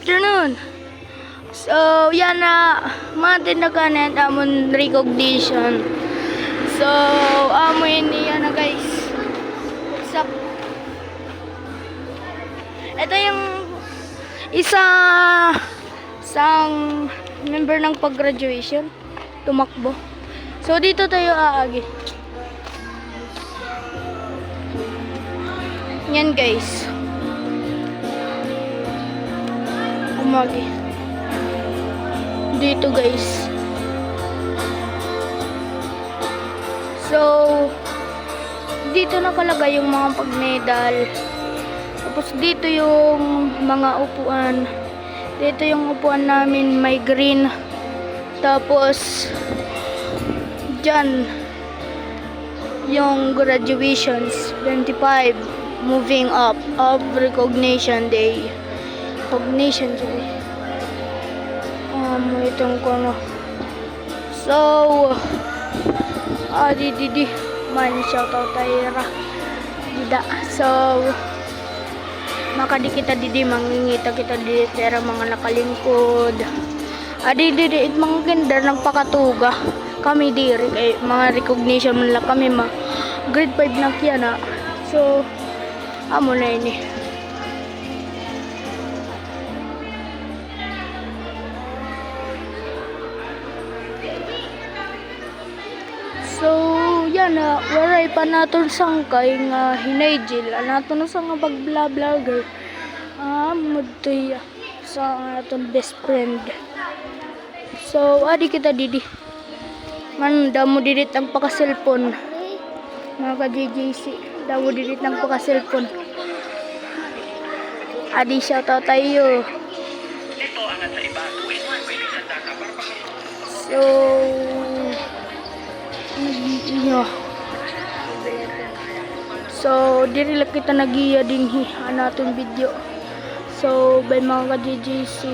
afternoon. So, yan na matin na kanet amon recognition. So, amo ini yan na guys. What's up? Ito yung isang member ng pag-graduation. Tumakbo. So, dito tayo aagi. Yan guys. Umagi. Dito guys. So, dito nakalagay yung mga pag-medal. Tapos dito yung mga upuan. Dito yung upuan namin may green. Tapos dyan yung graduations 25 moving up of recognition day. Recognition day. Itong kono. So, di man shoutout tayo dida. So, makadi kita didi mangingita kita didi tera mga nakalingkod. Didi it mga gender nagpakatuga. Kami diri kay mga recognition man lang kami grade 5 na kya na. So, amo na ini. So, yan na, waray pa naton sangkay nga hinayjil. Naton sa nga pag-vlogger. Mudtoy sa naton best friend. So, adi kita didi. Man, damo didit ang paka-cellphone. Mga ka-JJC, damo didit ang paka-cellphone. Adi, shoutout tayo. So, so, diri lang kita nagiya din naton video. So, by mga ka-JJC.